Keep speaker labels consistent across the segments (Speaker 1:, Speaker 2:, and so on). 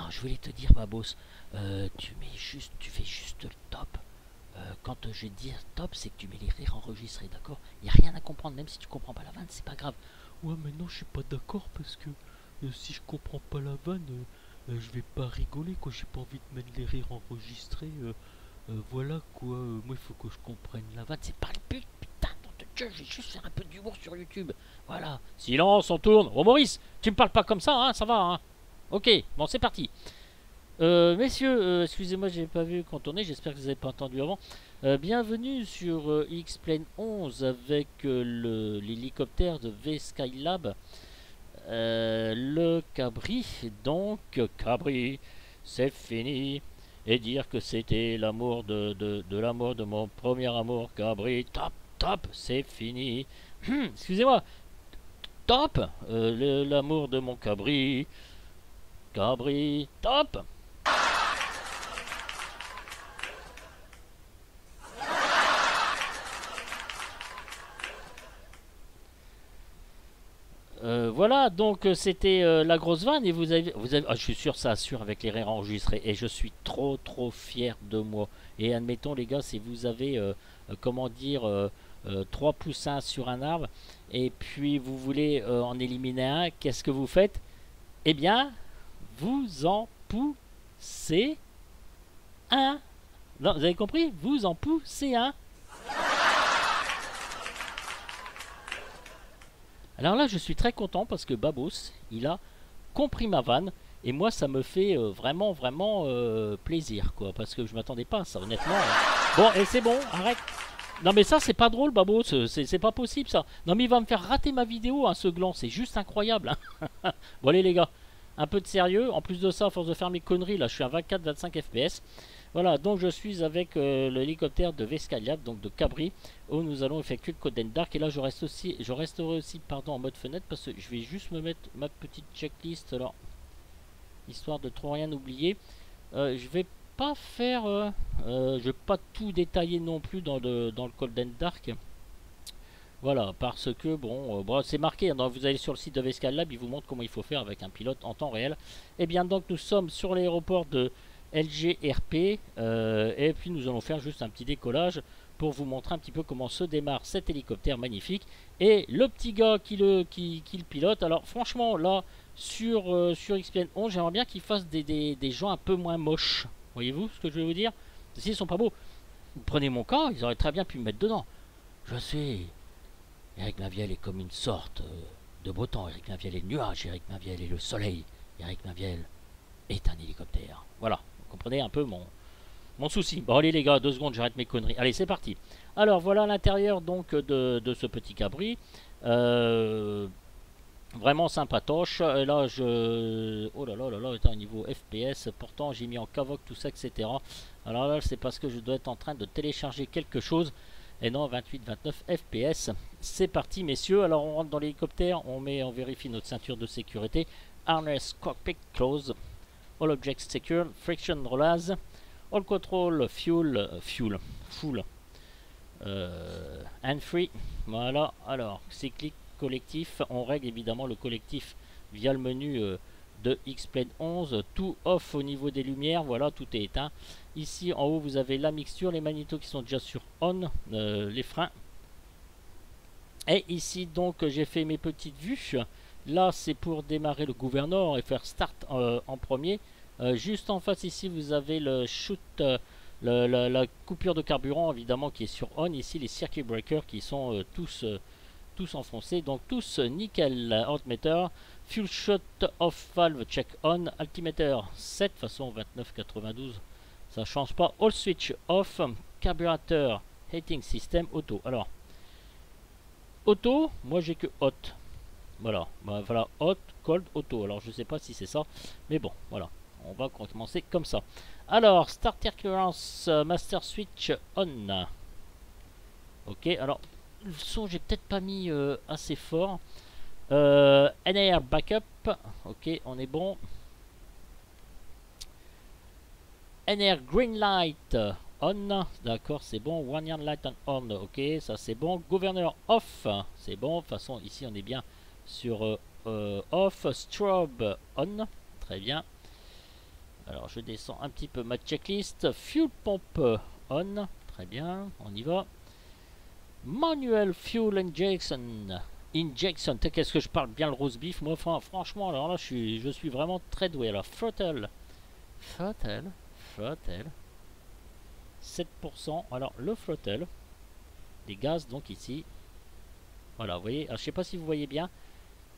Speaker 1: Alors, je voulais te dire, Babos, tu fais juste le top. Quand je dis top, c'est que tu mets les rires enregistrés, d'accord? Il n'y a rien à comprendre, même si tu comprends pas la vanne, c'est pas grave.
Speaker 2: Ouais, mais non, je suis pas d'accord parce que si je comprends pas la vanne, je vais pas rigoler quoi. J'ai pas envie de mettre les rires enregistrés. Voilà quoi. Moi, il faut que je comprenne la vanne.
Speaker 1: C'est pas le but, putain, nom de Dieu, je vais juste faire un peu d'humour sur YouTube. Voilà. Silence, on tourne. Oh, Maurice, tu me parles pas comme ça, hein, ça va, hein? Ok, bon, c'est parti. Messieurs, excusez-moi, j'ai pas vu quand on est, j'espère que vous n'avez pas entendu avant. Bienvenue sur X-Plane 11 avec l'hélicoptère de V-Skylab, le Cabri. Donc, Cabri, c'est fini. Et dire que c'était l'amour de l'amour de mon premier amour, Cabri, top, top, c'est fini. Excusez-moi, top, l'amour de mon Cabri, Cabri, top. Voilà, donc c'était la grosse vanne et ah, je suis sûr ça assure avec les rires enregistrés et je suis trop fier de moi. Et admettons les gars, si vous avez comment dire trois poussins sur un arbre et puis vous voulez en éliminer un, qu'est-ce que vous faites? Eh bien, vous en poussez un. Non, vous avez compris? Vous en poussez un. Alors là, je suis très content parce que Babos, il a compris ma vanne. Et moi, ça me fait vraiment plaisir, quoi. Parce que je m'attendais pas à ça, honnêtement. Bon, et c'est bon, arrête. Non, mais ça, c'est pas drôle, Babos. C'est pas possible, ça. Non, mais il va me faire rater ma vidéo, hein, ce gland. C'est juste incroyable. Hein. Bon, allez, les gars. Un peu de sérieux. En plus de ça, à force de faire mes conneries, là, je suis à 24-25 FPS. Voilà, donc je suis avec l'hélicoptère de Vescaliab, donc de Cabri, où nous allons effectuer le Code Dark. Et là, je resterai aussi, pardon, en mode fenêtre, parce que je vais juste me mettre ma petite checklist, là, histoire de trop rien oublier. Je vais pas faire, je vais pas tout détailler non plus dans le Golden Dark. Voilà, parce que bon, c'est marqué, hein, vous allez sur le site de Vescal Lab, il vous montre comment il faut faire avec un pilote en temps réel. Et bien donc nous sommes sur l'aéroport de LGRP et puis nous allons faire juste un petit décollage pour vous montrer un petit peu comment se démarre cet hélicoptère magnifique et le petit gars qui le pilote. Alors franchement là sur XPN 11 j'aimerais bien qu'il fasse des gens un peu moins moches. Voyez-vous ce que je veux vous dire? S'ils sont pas beaux, prenez mon cas, ils auraient très bien pu me mettre dedans. Je sais, Eric Maviel est comme une sorte de beau temps. Eric Maviel est le nuage, Eric Maviel est le soleil. Eric Maviel est un hélicoptère. Voilà, vous comprenez un peu mon souci. Bon allez les gars, 2 secondes, j'arrête mes conneries. Allez, c'est parti. Alors voilà l'intérieur donc de ce petit cabri. Vraiment sympatoche. Et là oh là là là là, au niveau FPS, pourtant j'ai mis en cavoc tout ça, etc. Alors là c'est parce que je dois être en train de télécharger quelque chose. Et non, 28-29 FPS. C'est parti, messieurs. Alors, on rentre dans l'hélicoptère. On vérifie notre ceinture de sécurité. Harness cockpit close. All objects secure. Friction rollers. All control full. And free. Voilà. Alors, cyclique collectif. On règle évidemment le collectif via le menu de X-Plane 11. Tout off au niveau des lumières. Voilà, tout est éteint. Ici en haut vous avez la mixture, les magnétos qui sont déjà sur on, les freins. Et ici donc j'ai fait mes petites vues. Là c'est pour démarrer le gouverneur et faire start en premier. Juste en face ici vous avez le shoot, la coupure de carburant évidemment qui est sur on. Ici les circuit breakers qui sont tous enfoncés. Donc tous nickel. Altimeter, fuel shot off valve check on, altimeter 7 façon 2992. Ça change pas. All switch off. Carburateur. Heating system auto. Alors, auto, moi j'ai que hot. Voilà. Bah, voilà. Hot, cold, auto. Alors je sais pas si c'est ça. Mais bon, voilà. On va commencer comme ça. Alors, starter clearance. Master switch on. Ok. Alors, le son, j'ai peut-être pas mis assez fort. NAR backup. Ok, on est bon. NR green light on, d'accord, c'est bon. One yard light on, ok, ça c'est bon. Governor off, c'est bon. De toute façon, ici on est bien sur off. Strobe on, très bien. Alors je descends un petit peu ma checklist. Fuel pump on. Très bien, on y va. Manual fuel injection. Injection. Qu'est-ce que je parle bien le roast beef. Moi, franchement, alors là, je suis vraiment très doué. Alors, throttle. Throttle. Throttle. 7%. Alors, le throttle. Des gaz, donc ici. Voilà, vous voyez. Alors, je sais pas si vous voyez bien.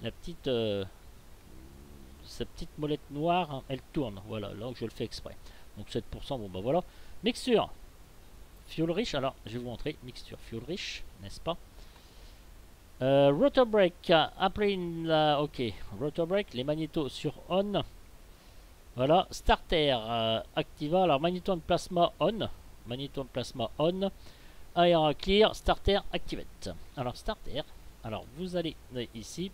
Speaker 1: La petite... cette petite molette noire, hein, elle tourne. Voilà, là, je le fais exprès. Donc, 7%, bon, bah voilà. Mixture. Fuel rich. Alors, je vais vous montrer. Mixture fuel rich, n'est-ce pas? Rotor brake, après ok, rotor brake, les magnétos sur on. Voilà, starter activa, alors magnéto en plasma on, magnéto en plasma on, air clear, starter activate. Alors starter, alors vous allez ici,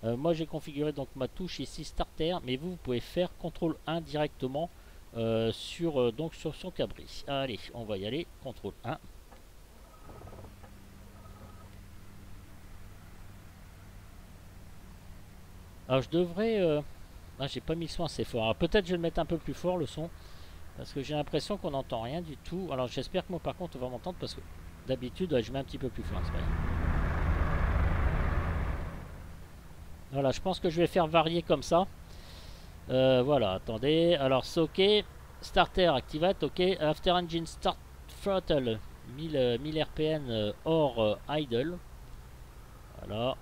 Speaker 1: moi j'ai configuré donc ma touche ici starter, mais vous pouvez faire CTRL 1 directement donc sur son cabri. Allez, on va y aller, CTRL 1. Alors je devrais... Ah, j'ai pas mis le son assez fort. Alors peut-être je vais le mettre un peu plus fort le son. Parce que j'ai l'impression qu'on n'entend rien du tout. Alors j'espère que moi par contre on va m'entendre parce que d'habitude je mets un petit peu plus fort. Voilà, je pense que je vais faire varier comme ça. Voilà, attendez. Alors c'est ok. Starter activate, ok. After engine start throttle 1000 RPN hors idle. Voilà.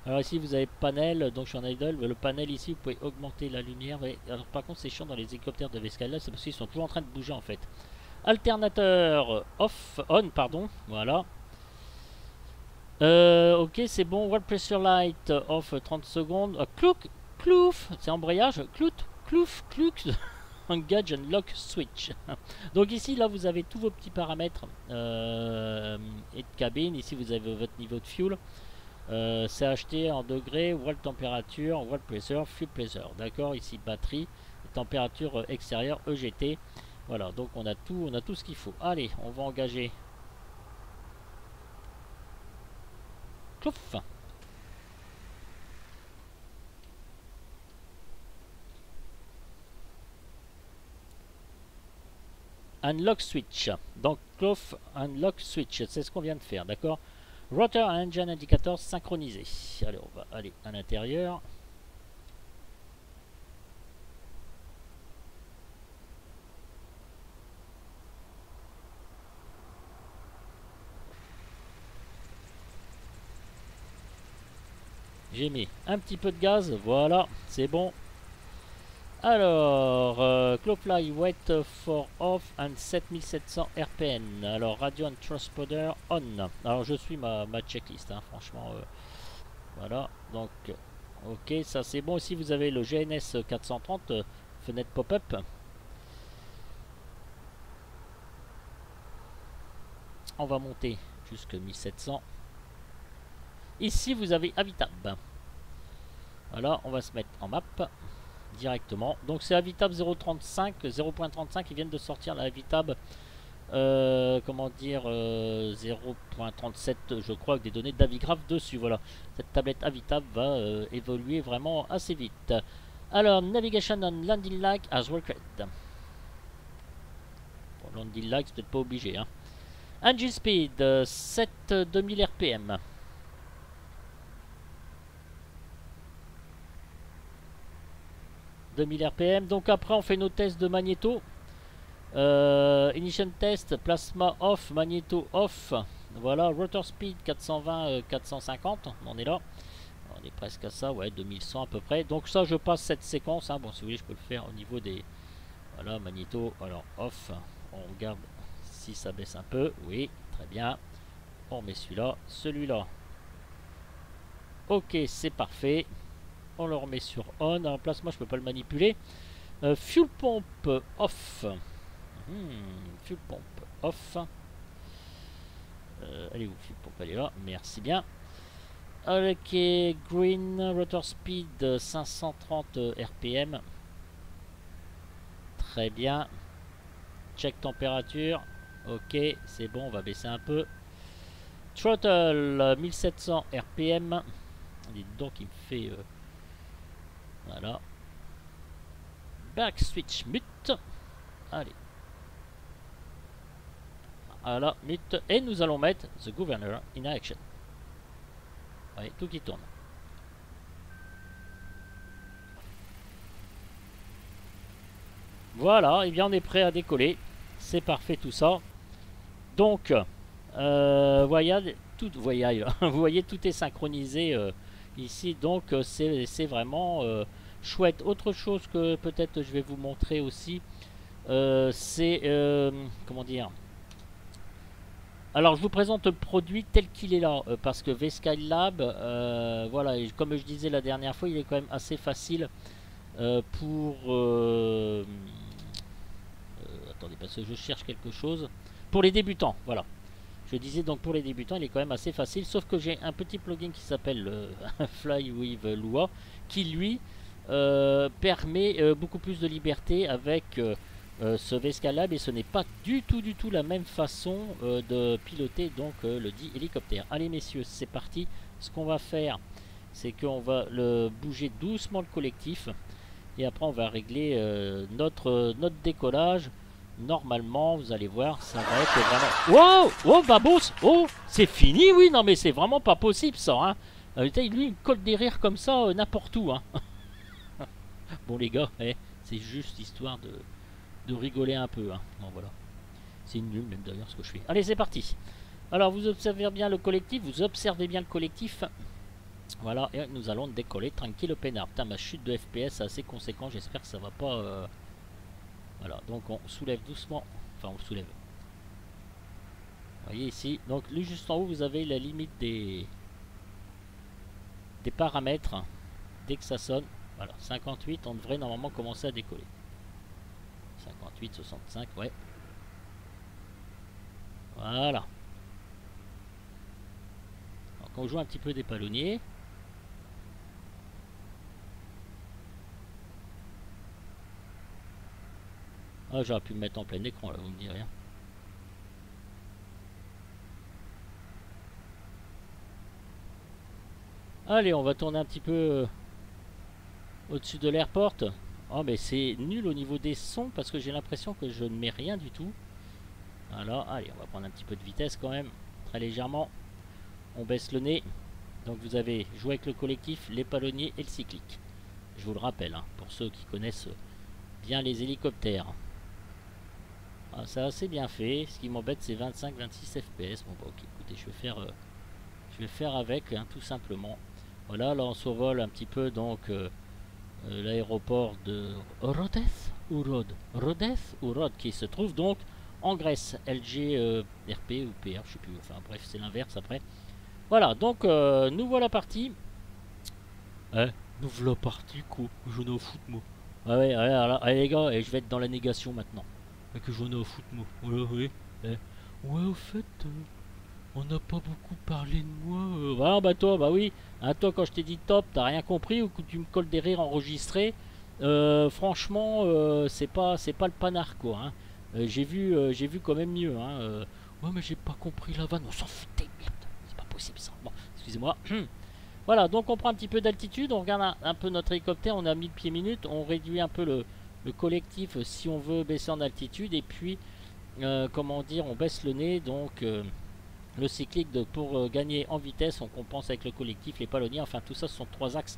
Speaker 1: Alors ici vous avez panel, donc je suis en idle, le panel ici vous pouvez augmenter la lumière. Alors par contre c'est chiant dans les hélicoptères de Vescala, c'est parce qu'ils sont toujours en train de bouger en fait. Alternateur off, on pardon, voilà. Ok c'est bon, water pressure light off 30 secondes. Clouk, clouf, c'est embrayage, clout, clouf, clouk, engage and lock switch. Donc ici là vous avez tous vos petits paramètres et de cabine, ici vous avez votre niveau de fuel. C'est acheté en degrés, wall température, wall pressure, fuel pressure. D'accord, ici batterie, température extérieure, EGT. Voilà, donc on a tout ce qu'il faut. Allez, on va engager. Clouf. Unlock switch. Donc clouf, unlock switch, c'est ce qu'on vient de faire, d'accord. Rotor engine indicator synchronisé. Allez, on va aller à l'intérieur. J'ai mis un petit peu de gaz, voilà, c'est bon. Alors, Clowfly wait for off and 7700 RPN. Alors, radio and transponder on. Alors, je suis ma checklist, hein, franchement. Voilà, donc, ok, ça c'est bon. Ici, vous avez le GNS 430, fenêtre pop-up. On va monter jusqu'à 1700. Ici, vous avez Avitab. Voilà, on va se mettre en map directement. Donc, c'est Avitab 0.35 qui viennent de sortir la Avitab. Comment dire 0.37 je crois, avec des données d'Avigraph dessus. Voilà, cette tablette Avitab va évoluer vraiment assez vite. Alors, navigation on landing light as required. Bon, landing light c'est peut-être pas obligé, hein. Engine speed 2000 RPM. Donc après on fait nos tests de magnéto. Ignition test, plasma off, magnéto off. Voilà, rotor speed 420, 450. On est là. On est presque à ça, ouais, 2100 à peu près. Donc ça, je passe cette séquence. Hein. Bon, si vous voulez, je peux le faire au niveau des... Voilà, magnéto, alors off. On regarde si ça baisse un peu. Oui, très bien. On met celui-là, celui-là. Ok, c'est parfait. On le remet sur on. Alors, plasma, je peux pas le manipuler. Fuel pump off. Fuel pump off. Elle est où? Fuel pump, elle est là. Merci bien. Ok, green, rotor speed 530 RPM. Très bien. Check température. Ok, c'est bon, on va baisser un peu. Throttle 1700 RPM. Dites donc, il me fait... voilà. Back switch mute. Allez. Voilà, mute. Et nous allons mettre the governor in action. Allez, tout qui tourne. Voilà, et bien on est prêt à décoller. C'est parfait tout ça. Donc, voyez, vous voyez, tout est synchronisé ici. Donc, c'est vraiment chouette. Autre chose que peut-être je vais vous montrer aussi, c'est, comment dire... Alors, je vous présente le produit tel qu'il est là, parce que V-Skylab, voilà, et comme je disais la dernière fois, il est quand même assez facile pour... attendez, parce que je cherche quelque chose. Pour les débutants, voilà. Je disais donc pour les débutants, il est quand même assez facile, sauf que j'ai un petit plugin qui s'appelle Fly with Lua, qui lui permet beaucoup plus de liberté avec ce V-Skylab, et ce n'est pas du tout la même façon de piloter donc le dit hélicoptère. Allez messieurs, c'est parti. Ce qu'on va faire, c'est qu'on va bouger doucement le collectif, et après on va régler notre décollage. Normalement, vous allez voir, ça va être vraiment... Wow! Oh, Babos! Oh! C'est fini, oui! Non, mais c'est vraiment pas possible, ça, hein! Lui, il colle des rires comme ça, n'importe où, hein! Bon, les gars, c'est juste histoire de rigoler un peu, hein! Bon, voilà. C'est nul, même d'ailleurs, ce que je fais. Allez, c'est parti! Alors, vous observez bien le collectif, Voilà, et nous allons décoller tranquille au peinard. Putain, ma chute de FPS est assez conséquente, j'espère que ça va pas... Voilà, donc on soulève doucement, enfin on soulève. Vous voyez ici, donc lui juste en haut vous avez la limite des paramètres. Dès que ça sonne, voilà, 58, on devrait normalement commencer à décoller. 58, 65, ouais. Voilà. Donc on joue un petit peu des palonniers. Ah, j'aurais pu me mettre en plein écran là, vous me direz rien. Allez, on va tourner un petit peu au-dessus de l'airport. Oh, mais c'est nul au niveau des sons parce que j'ai l'impression que je ne mets rien du tout. Voilà, allez, on va prendre un petit peu de vitesse quand même, très légèrement. On baisse le nez. Donc vous avez joué avec le collectif, les palonniers et le cyclique. Je vous le rappelle, hein, pour ceux qui connaissent bien les hélicoptères. Ah, ça c'est bien fait. Ce qui m'embête c'est 25-26 fps. Bon bah ok, écoutez, je vais faire avec, hein, tout simplement. Voilà, là on survole un petit peu donc l'aéroport de Rodez ou Rhodes qui se trouve donc en Grèce. LG RP ou PR, je sais plus. Enfin bref, c'est l'inverse après. Voilà, donc nous voilà partis.
Speaker 2: Nous voilà partis, quoi. J'en ai au foot, moi.
Speaker 1: Ah ouais, allez les gars, et je vais être dans la négation maintenant.
Speaker 2: Que j'en ai au foot, moi. Voilà, oui. Ouais, au fait, on n'a pas beaucoup parlé de moi.
Speaker 1: Voilà, bah toi, bah oui. Hein, toi, quand je t'ai dit top, t'as rien compris ou que tu me colles des rires enregistrés. Franchement, c'est pas le panard, quoi. Hein. J'ai vu quand même mieux. Hein.
Speaker 2: Ouais, mais j'ai pas compris la vanne. On s'en foutait, merde.
Speaker 1: C'est pas possible ça. Bon, excusez-moi. Voilà, donc on prend un petit peu d'altitude, on regarde un peu notre hélicoptère, on est à 1000 pieds minutes, on réduit un peu le collectif si on veut baisser en altitude, et puis, comment dire, on baisse le nez, donc le cyclique pour gagner en vitesse, on compense avec le collectif, les palonniers, enfin tout ça ce sont trois axes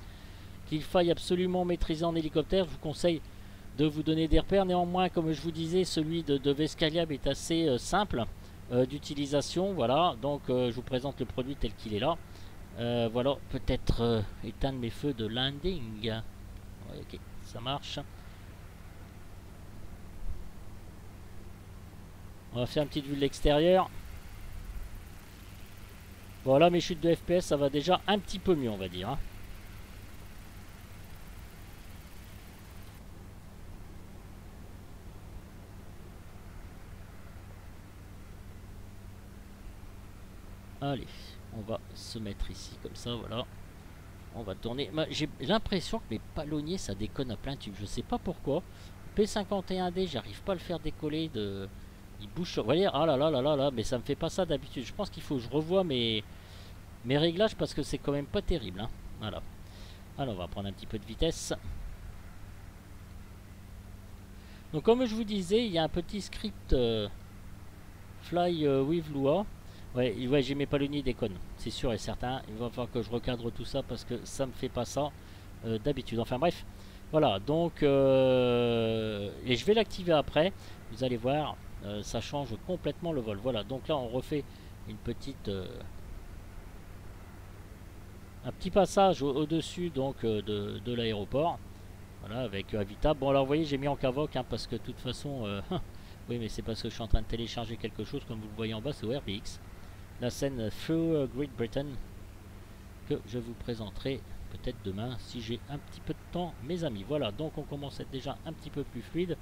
Speaker 1: qu'il faille absolument maîtriser en hélicoptère. Je vous conseille de vous donner des repères, néanmoins, comme je vous disais, celui de V-Skylab est assez simple d'utilisation, voilà, donc je vous présente le produit tel qu'il est là. Voilà, peut-être éteindre mes feux de landing. Ouais, ok, ça marche. On va faire une petite vue de l'extérieur. Voilà, mes chutes de FPS, ça va déjà un petit peu mieux, on va dire. Hein. Allez, on va se mettre ici comme ça, voilà. On va tourner. J'ai l'impression que mes palonniers ça déconne à plein tube. Je sais pas pourquoi. P51D, j'arrive pas à le faire décoller de. Il bouge sur. Vous voyez, ah là là là là là, mais ça me fait pas ça d'habitude. Je pense qu'il faut que je revoie mes réglages parce que c'est quand même pas terrible. Hein. Voilà. Alors on va prendre un petit peu de vitesse. Donc comme je vous disais, il y a un petit script Fly with Lua. Ouais, j'ai mes palonniers déconne, c'est sûr et certain. Il va falloir que je recadre tout ça parce que ça me fait pas ça d'habitude. Enfin bref, voilà. Donc et je vais l'activer après. Vous allez voir, ça change complètement le vol. Voilà. Donc là, on refait une petite, un petit passage au-dessus donc de l'aéroport. Voilà, avec Avita. Bon alors, vous voyez, j'ai mis en cavoc hein, parce que de toute façon, oui, mais c'est parce que je suis en train de télécharger quelque chose comme vous le voyez en bas, c'est RBX. La scène Through Great Britain que je vous présenterai peut-être demain si j'ai un petit peu de temps, mes amis. Voilà, donc on commence à être déjà un petit peu plus fluide.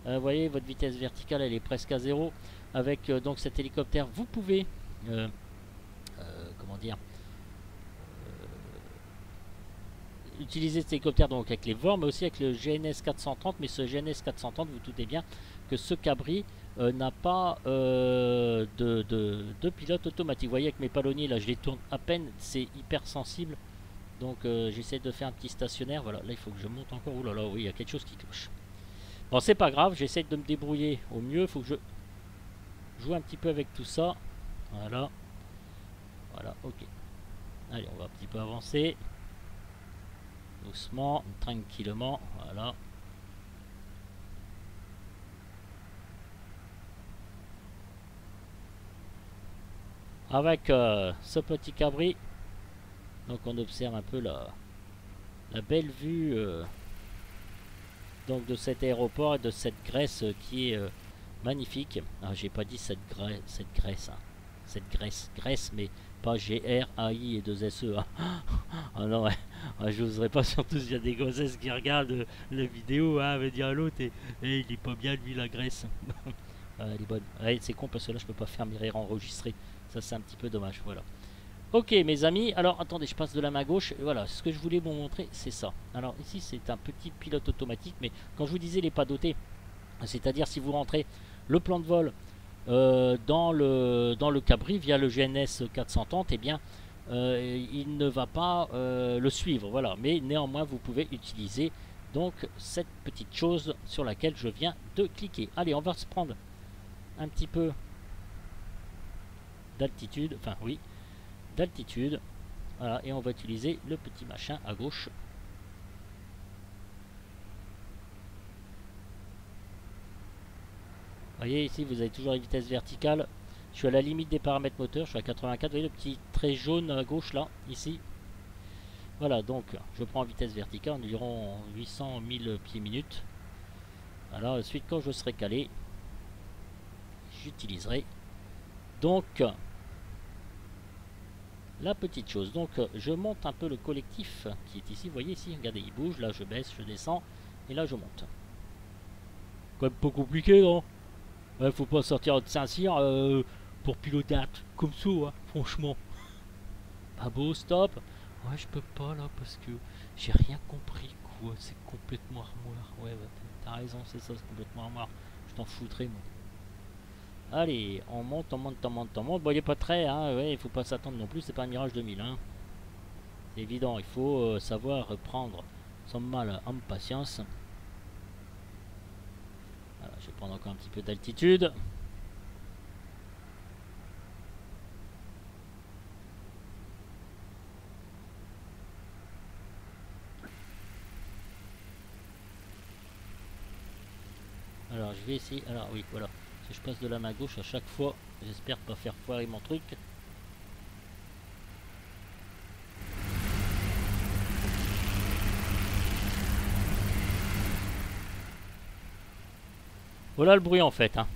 Speaker 1: Vous voyez, votre vitesse verticale elle est presque à zéro. Avec donc cet hélicoptère, vous pouvez comment dire, utiliser cet hélicoptère donc avec les VOR, mais aussi avec le GNS 430. Mais ce GNS 430, vous doutez bien que ce cabri n'a pas de pilote automatique. Vous voyez avec mes palonniers là, je les tourne à peine, c'est hyper sensible. Donc j'essaie de faire un petit stationnaire. Voilà, là il faut que je monte encore. Ouh là là, oui, il y a quelque chose qui cloche. Bon, c'est pas grave, j'essaie de me débrouiller au mieux. Il faut que je joue un petit peu avec tout ça. Voilà, voilà, ok. Allez, on va un petit peu avancer. Doucement, tranquillement, voilà. Avec ce petit cabri, donc on observe un peu la belle vue donc de cet aéroport et de cette Grèce qui est magnifique. Ah, j'ai pas dit cette Grèce, hein. Cette Grèce, mais pas G-R-A-I et 2 S-E. Hein. Ah non, ouais. Ah, je n'oserais pas, surtout s'il y a des grossesses qui regardent la vidéo, hein, veut dire à l'autre, et il est pas bien lui la Grèce. Ah, elle est bonne. Ouais, c'est con parce que là je peux pas faire mes rires enregistrés. Ça c'est un petit peu dommage, voilà. Ok mes amis, alors attendez, je passe de la main gauche. Voilà, ce que je voulais vous montrer, c'est ça. Alors ici c'est un petit pilote automatique, mais quand je vous disais il n'est pas doté, c'est-à-dire si vous rentrez le plan de vol dans le cabri via le GNS 430, eh bien il ne va pas le suivre, voilà. Mais néanmoins vous pouvez utiliser donc cette petite chose sur laquelle je viens de cliquer. Allez, on va se prendre un petit peu d'altitude, enfin oui, d'altitude, voilà, et on va utiliser le petit machin à gauche. Vous voyez ici, vous avez toujours la vitesse verticale. Je suis à la limite des paramètres moteurs, je suis à 84. Vous voyez le petit trait jaune à gauche là, ici. Voilà, donc je prends en vitesse verticale environ 800 000 pieds minutes. Alors ensuite, quand je serai calé, j'utiliserai donc la petite chose. Donc je monte un peu le collectif qui est ici. Vous voyez ici, regardez, il bouge. Là, je baisse, je descends. Et là, je monte. Quand même pas compliqué, non? Ouais, faut pas sortir de Saint-Cyr pour piloter un truc comme ça, hein, franchement. Pas beau, stop. Ouais, je peux pas là parce que j'ai rien compris, quoi. C'est complètement armoire. Ouais, bah, t'as raison, c'est ça, c'est complètement armoire. Je t'en foutrais, moi. Allez, on monte, on monte, on monte, on monte. Bon, il est pas très, hein. Ouais, il faut pas s'attendre non plus. C'est pas un Mirage 2000, hein. C'est évident, il faut savoir prendre son mal en patience. Voilà, je vais prendre encore un petit peu d'altitude. Alors je vais essayer, alors oui voilà, si je passe de la main gauche à chaque fois, j'espère pas faire foirer mon truc. Voilà le bruit en fait, hein.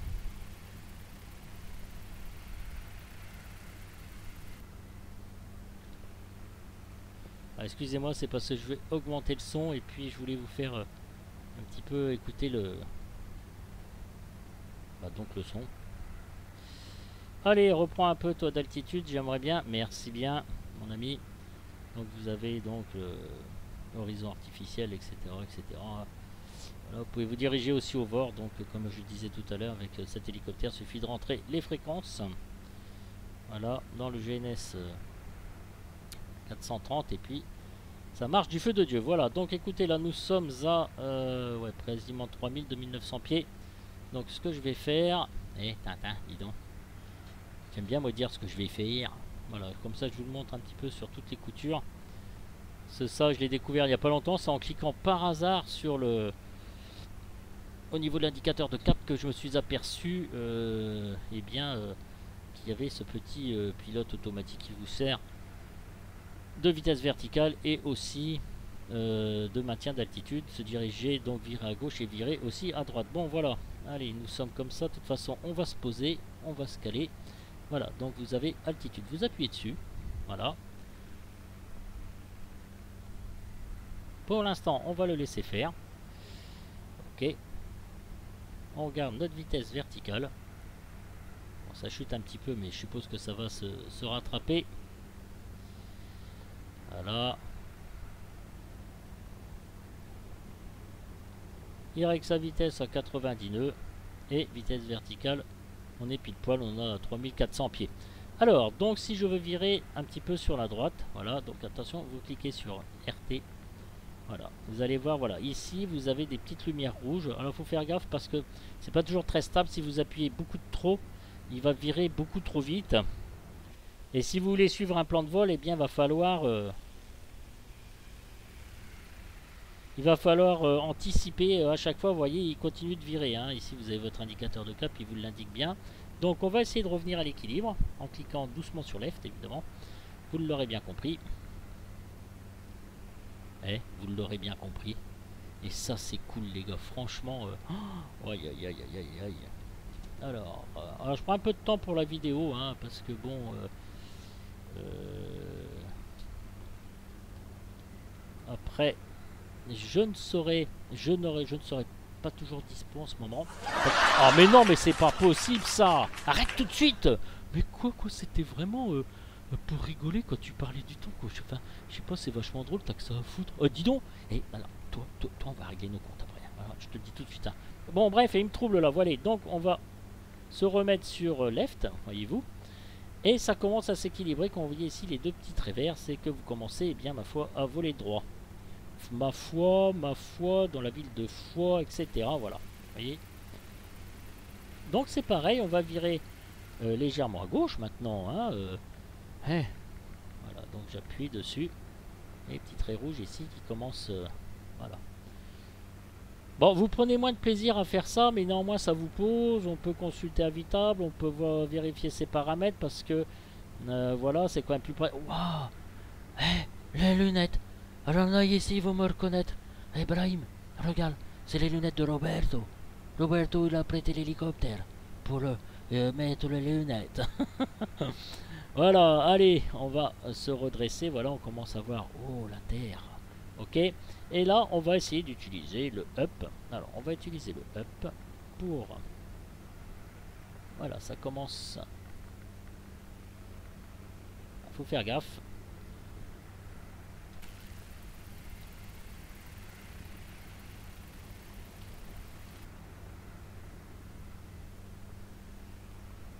Speaker 1: Excusez-moi, c'est parce que je vais augmenter le son et puis je voulais vous faire un petit peu écouter le... Bah, donc le son. Allez, reprends un peu toi d'altitude, j'aimerais bien. Merci bien, mon ami. Donc vous avez donc l'horizon artificiel, etc., etc. Voilà, vous pouvez vous diriger aussi au VOR. Donc comme je disais tout à l'heure, avec cet hélicoptère, il suffit de rentrer les fréquences. Voilà, dans le GNS 430 et puis Ça marche du feu de Dieu. Voilà, donc écoutez, là nous sommes à ouais, quasiment 3000, 2900 pieds. Donc ce que je vais faire... Eh, Tintin, dis donc. J'aime bien me dire ce que je vais faire. Voilà, comme ça je vous le montre un petit peu sur toutes les coutures. Ça, je l'ai découvert il n'y a pas longtemps. C'est en cliquant par hasard sur le... Au niveau de l'indicateur de cap que je me suis aperçu eh bien, qu'il y avait ce petit pilote automatique qui vous sert de vitesse verticale et aussi de maintien d'altitude. Se diriger, donc virer à gauche et virer aussi à droite. Bon voilà, allez, nous sommes comme ça. De toute façon, on va se poser, on va se caler. Voilà, donc vous avez altitude. Vous appuyez dessus. Voilà. Pour l'instant, on va le laisser faire. Ok. On regarde notre vitesse verticale. Bon, ça chute un petit peu, mais je suppose que ça va se rattraper. Voilà. Il règle sa vitesse à 90 nœuds. Et vitesse verticale, on est pile poil, on a 3400 pieds. Alors, donc si je veux virer un petit peu sur la droite, voilà, donc attention, vous cliquez sur RT. Voilà, vous allez voir, voilà, ici vous avez des petites lumières rouges. Alors il faut faire gaffe parce que c'est pas toujours très stable. Si vous appuyez beaucoup trop, il va virer beaucoup trop vite. Et si vous voulez suivre un plan de vol, eh bien il va falloir anticiper à chaque fois. Vous voyez, il continue de virer. Hein. Ici vous avez votre indicateur de cap, il vous l'indique bien. Donc on va essayer de revenir à l'équilibre en cliquant doucement sur Left, évidemment. Vous l'aurez bien compris. Eh, vous l'aurez bien compris. Et ça c'est cool les gars, franchement. Aïe aïe aïe aïe aïe aïe. Alors je prends un peu de temps pour la vidéo, hein, parce que bon... après, je ne serai pas toujours dispo en ce moment. Oh mais non, mais c'est pas possible ça. Arrête tout de suite.
Speaker 2: Mais quoi, c'était vraiment pour rigoler quand tu parlais du temps, quoi. Enfin, je sais pas, c'est vachement drôle, t'as que ça à foutre.
Speaker 1: Dis donc. Et alors, toi, on va régler nos comptes après. Voilà, je te le dis tout de suite. Hein. Bon, bref, et il me trouble là. Voilà. Donc, on va se remettre sur Left, voyez-vous. Et ça commence à s'équilibrer. Quand vous voyez ici les deux petits traits verts, c'est que vous commencez, eh bien, ma foi, à voler droit. Ma foi, dans la ville de Foix, etc. Voilà. Vous voyez. Donc, c'est pareil, on va virer légèrement à gauche maintenant. Hein, voilà, donc j'appuie dessus. Et les petits traits rouges ici qui commencent. Voilà. Bon, vous prenez moins de plaisir à faire ça, mais néanmoins ça vous pose. On peut consulter Habitable, on peut vérifier ses paramètres parce que voilà, c'est quand même plus près. Waouh! Les lunettes! Alors là, ici, vous me reconnaître. Brahim, regarde, c'est les lunettes de Roberto. Roberto, il a prêté l'hélicoptère pour mettre les lunettes. Voilà, allez, on va se redresser. Voilà, on commence à voir, oh, la terre. Ok, et là, on va essayer d'utiliser le up. Alors, on va utiliser le up pour... Voilà, ça commence... Il faut faire gaffe.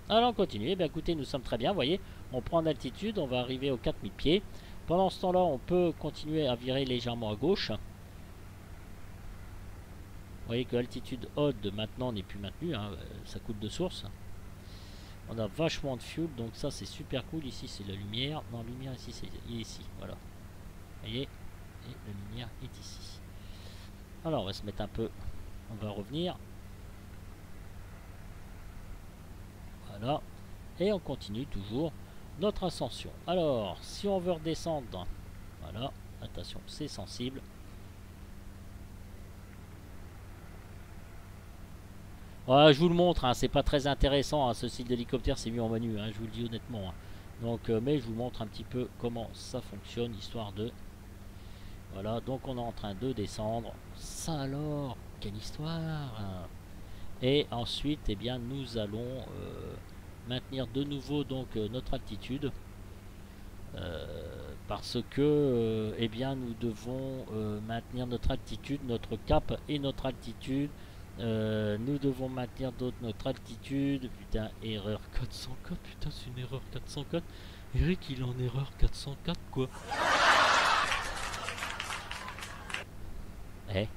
Speaker 1: Alors on continue, eh bien, écoutez, nous sommes très bien, vous voyez, on prend en altitude, on va arriver aux 4000 pieds. Pendant ce temps-là, on peut continuer à virer légèrement à gauche. Vous voyez que l'altitude haute maintenant n'est plus maintenue, hein, ça coule de source. On a vachement de fuel, donc ça c'est super cool. Ici c'est la lumière, non, la lumière ici c'est ici, voilà. Vous voyez, et la lumière est ici. Alors on va se mettre un peu, on va revenir. Voilà, et on continue toujours notre ascension. Alors, si on veut redescendre, voilà, attention, c'est sensible. Voilà, je vous le montre, hein, c'est pas très intéressant, hein, ce style d'hélicoptère, c'est mis en menu, hein, je vous le dis honnêtement. Hein. Donc, mais je vous montre un petit peu comment ça fonctionne, histoire de... Voilà, donc on est en train de descendre. Ça alors, quelle histoire hein. Et ensuite, eh bien, nous allons maintenir de nouveau donc notre altitude parce que eh bien, nous devons maintenir notre altitude, notre cap et notre altitude. Nous devons maintenir notre altitude. Putain, erreur
Speaker 2: 404, putain, c'est une erreur 404. Eric, il est en erreur 404, quoi.
Speaker 1: Eh,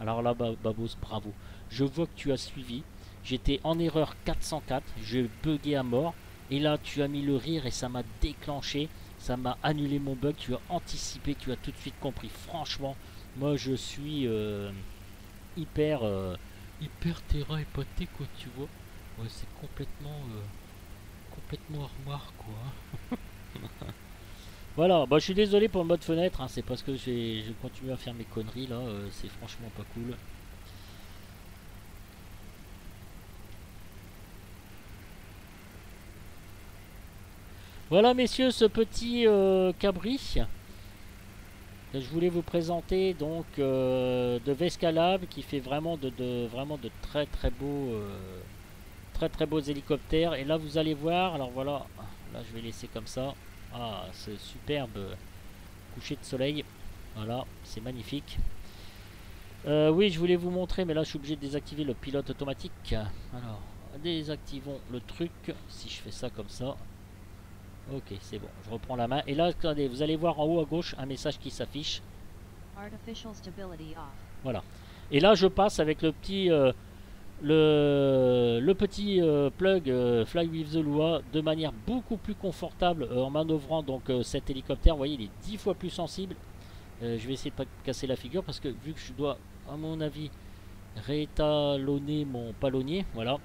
Speaker 1: alors là, Babos, bravo. Je vois que tu as suivi. J'étais en erreur 404, je bugué à mort. Et là, tu as mis le rire et ça m'a déclenché. Ça m'a annulé mon bug. Tu as anticipé, tu as tout de suite compris. Franchement, moi je suis hyper...
Speaker 2: Hyper terrain épaté quoi, tu vois. Ouais, c'est complètement armoire quoi.
Speaker 1: Voilà, bah, je suis désolé pour le mode fenêtre. Hein, c'est parce que je continue à faire mes conneries là. C'est franchement pas cool. Voilà messieurs, ce petit cabri. Je voulais vous présenter donc de Vescalab qui fait vraiment vraiment de très beaux hélicoptères. Et là vous allez voir, alors voilà, là je vais laisser comme ça. Ah, ce superbe coucher de soleil. Voilà, c'est magnifique. Oui, je voulais vous montrer, mais là je suis obligé de désactiver le pilote automatique. Alors, désactivons le truc. Si je fais ça comme ça. Ok, c'est bon, je reprends la main. Et là, attendez, vous allez voir en haut à gauche un message qui s'affiche. Voilà. Et là, je passe avec le petit, plug Fly with the Lua de manière beaucoup plus confortable en manœuvrant donc cet hélicoptère. Vous voyez, il est 10 fois plus sensible. Je vais essayer de pas casser la figure parce que vu que je dois, à mon avis, réétalonner mon palonnier, voilà.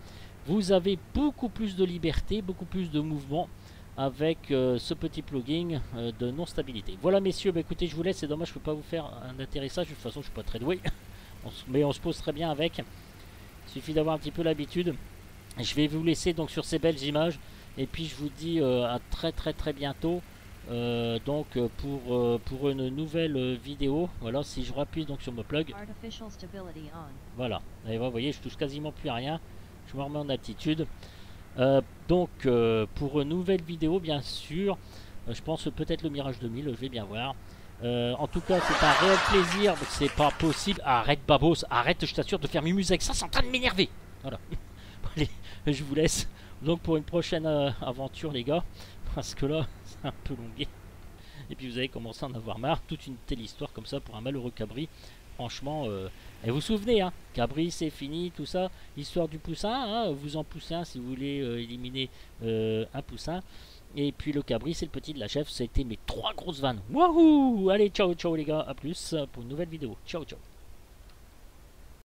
Speaker 1: Vous avez beaucoup plus de liberté, beaucoup plus de mouvement avec ce petit plugin de non-stabilité. Voilà messieurs, bah, écoutez, je vous laisse, c'est dommage, je peux pas vous faire un atterrissage, de toute façon je suis pas très doué, mais on se pose très bien avec. Il suffit d'avoir un petit peu l'habitude. Je vais vous laisser donc sur ces belles images, et puis je vous dis à très bientôt. Pour une nouvelle vidéo, voilà, si je rappuie donc sur mon plug, voilà, et vous voyez, je touche quasiment plus à rien, je me remets en altitude. Pour une nouvelle vidéo, bien sûr, je pense peut-être le Mirage 2000, je vais bien voir. En tout cas, c'est un réel plaisir. C'est pas possible. Arrête, Babos, arrête, je t'assure de faire mumuse avec ça, c'est en train de m'énerver. Voilà. Allez, je vous laisse. Donc, pour une prochaine aventure, les gars, parce que là, c'est un peu longué. Et puis, vous allez commencer à en avoir marre. Toute une telle histoire comme ça pour un malheureux cabri. Franchement, et vous vous souvenez, hein, Cabri c'est fini, tout ça, l'histoire du poussin, hein, vous en poussez un si vous voulez éliminer un poussin. Et puis le Cabri c'est le petit de la chef, c'était mes 3 grosses vannes. Wouhou! Allez, ciao les gars, à plus pour une nouvelle vidéo. Ciao.